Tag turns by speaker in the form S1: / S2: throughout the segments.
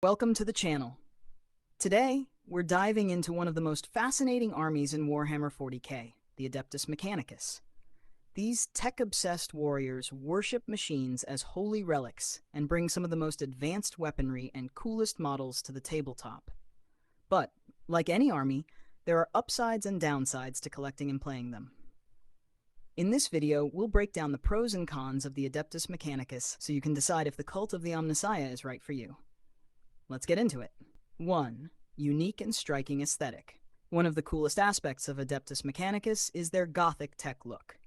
S1: Welcome to the channel. Today, we're diving into one of the most fascinating armies in Warhammer 40k, the Adeptus Mechanicus. These tech-obsessed warriors worship machines as holy relics and bring some of the most advanced weaponry and coolest models to the tabletop. But, like any army, there are upsides and downsides to collecting and playing them. In this video, we'll break down the pros and cons of the Adeptus Mechanicus so you can decide if the cult of the Omnissiah is right for you. Let's get into it. 1. Unique and striking aesthetic. One of the coolest aspects of Adeptus Mechanicus is their Gothic Tech look.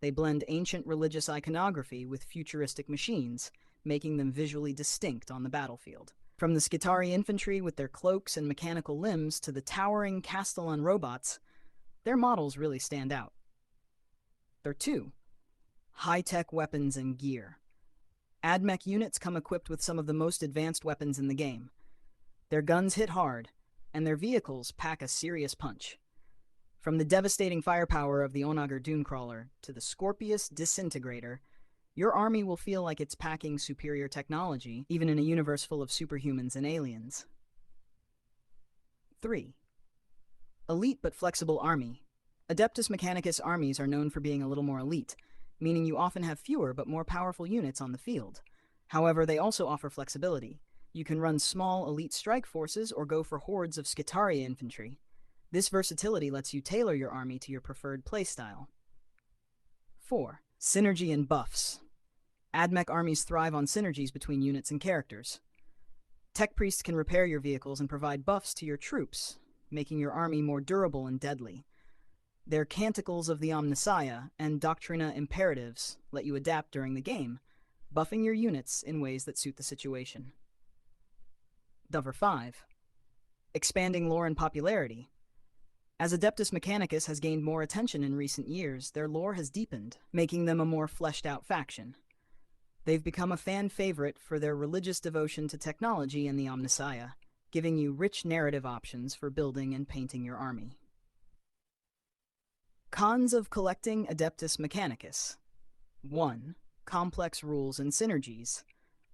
S1: They blend ancient religious iconography with futuristic machines, making them visually distinct on the battlefield. From the Skitarii infantry with their cloaks and mechanical limbs to the towering Castellan robots, their models really stand out. 2. High-tech weapons and gear. AdMech units come equipped with some of the most advanced weapons in the game. Their guns hit hard, and their vehicles pack a serious punch. From the devastating firepower of the Onager Dunecrawler to the Scorpius Disintegrator, your army will feel like it's packing superior technology, even in a universe full of superhumans and aliens. 3. Elite but flexible army. Adeptus Mechanicus armies are known for being a little more elite, meaning you often have fewer but more powerful units on the field. However, they also offer flexibility. You can run small elite strike forces or go for hordes of Skitarii infantry. This versatility lets you tailor your army to your preferred playstyle. 4. Synergy and buffs. AdMech armies thrive on synergies between units and characters. Tech priests can repair your vehicles and provide buffs to your troops, making your army more durable and deadly. Their Canticles of the Omnissiah and Doctrina Imperatives let you adapt during the game, buffing your units in ways that suit the situation. 5. Expanding lore and popularity. As Adeptus Mechanicus has gained more attention in recent years, their lore has deepened, making them a more fleshed-out faction. They've become a fan favorite for their religious devotion to technology and the Omnissiah, giving you rich narrative options for building and painting your army. Cons of collecting Adeptus Mechanicus. 1. Complex rules and synergies.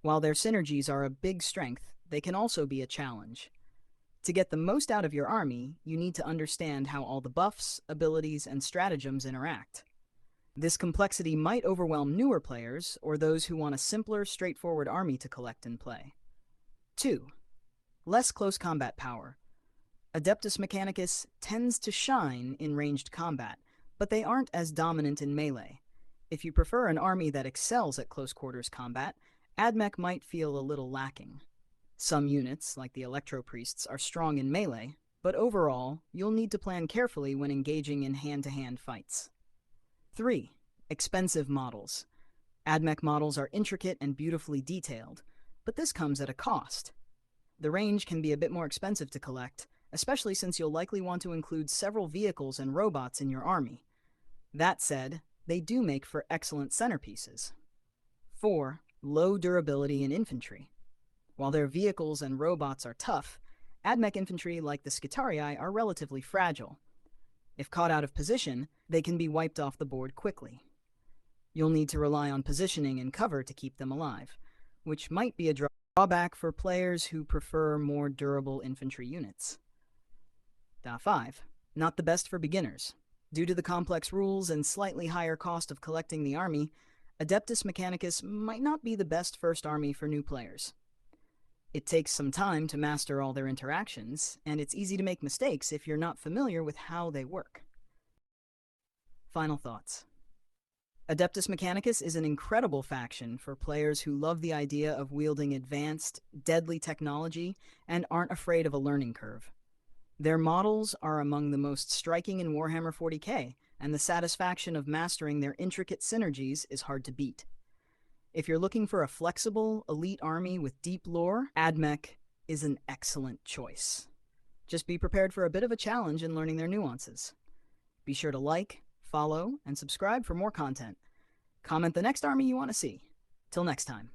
S1: While their synergies are a big strength, they can also be a challenge. To get the most out of your army, you need to understand how all the buffs, abilities, and stratagems interact. This complexity might overwhelm newer players or those who want a simpler, straightforward army to collect and play. 2. Less close combat power. Adeptus Mechanicus tends to shine in ranged combat, but they aren't as dominant in melee. If you prefer an army that excels at close quarters combat, AdMech might feel a little lacking. Some units, like the Electro Priests, are strong in melee, but overall, you'll need to plan carefully when engaging in hand-to-hand fights. 3. Expensive models. AdMech models are intricate and beautifully detailed, but this comes at a cost. The range can be a bit more expensive to collect, especially since you'll likely want to include several vehicles and robots in your army. That said, they do make for excellent centerpieces. 4. Low durability in infantry. While their vehicles and robots are tough, AdMech infantry like the Skitarii are relatively fragile. If caught out of position, they can be wiped off the board quickly. You'll need to rely on positioning and cover to keep them alive, which might be a drawback for players who prefer more durable infantry units. 5. Not the best for beginners. Due to the complex rules and slightly higher cost of collecting the army, Adeptus Mechanicus might not be the best first army for new players. It takes some time to master all their interactions, and it's easy to make mistakes if you're not familiar with how they work. Final thoughts. Adeptus Mechanicus is an incredible faction for players who love the idea of wielding advanced, deadly technology and aren't afraid of a learning curve. Their models are among the most striking in Warhammer 40k, and the satisfaction of mastering their intricate synergies is hard to beat. If you're looking for a flexible, elite army with deep lore, AdMech is an excellent choice. Just be prepared for a bit of a challenge in learning their nuances. Be sure to like, follow, and subscribe for more content. Comment the next army you want to see. Till next time.